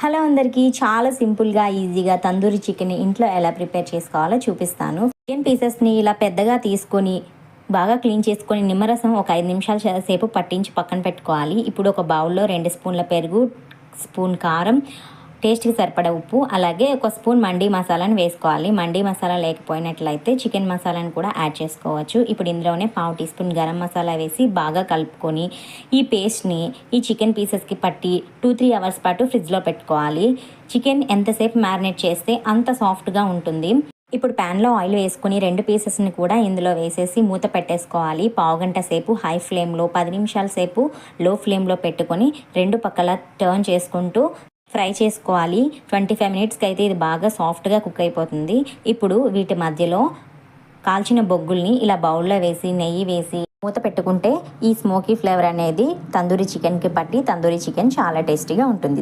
Hello అందరికీ, చాలా సింపుల్గా ఈజీగా తందూరి చికెన్ ఇంట్లో ఎలా ప్రిపేర్ చేసుకోవాలో చూపిస్తాను. చికెన్ పీసెస్ని ఇలా పెద్దగా తీసుకొని బాగా క్లీన్ చేసుకొని నిమ్మరసం ఒక 5 నిమిషాల సేపు పట్టించి పక్కన పెట్టుకోవాలి. ఇప్పుడు ఒక బౌల్లో 2 స్పూన్ల పెరుగు, స్పూన్ కారం, టేస్ట్కి సరిపడా ఉప్పు, అలాగే ఒక స్పూన్ మండీ మసాలాను వేసుకోవాలి. మండీ మసాలా లేకపోయినట్లయితే చికెన్ మసాలాను కూడా యాడ్ చేసుకోవచ్చు. ఇప్పుడు ఇందులోనే 1/2 టీ స్పూన్ గరం మసాలా వేసి బాగా కలుపుకొని ఈ పేస్ట్ని ఈ చికెన్ పీసెస్కి పట్టి 2-3 అవర్స్ పాటు ఫ్రిడ్జ్లో పెట్టుకోవాలి. చికెన్ ఎంతసేపు మ్యారినేట్ చేస్తే అంత సాఫ్ట్గా ఉంటుంది. ఇప్పుడు ప్యాన్లో ఆయిల్ వేసుకొని 2 పీసెస్ని కూడా ఇందులో వేసేసి మూత పెట్టేసుకోవాలి. పావుగంట సేపు హై ఫ్లేమ్లో, 10 నిమిషాల సేపు లో ఫ్లేమ్లో పెట్టుకొని 2 పక్కల టర్న్ చేసుకుంటూ ఫ్రై చేసుకోవాలి. 25 మినిట్స్కి అయితే ఇది బాగా సాఫ్ట్గా కుక్ అయిపోతుంది. ఇప్పుడు వీటి మధ్యలో కాల్చిన బొగ్గుల్ని ఇలా బౌల్లో వేసి నెయ్యి వేసి మూత పెట్టుకుంటే ఈ స్మోకీ ఫ్లేవర్ అనేది తందూరి చికెన్కి పట్టి తందూరి చికెన్ చాలా టేస్టీగా ఉంటుంది.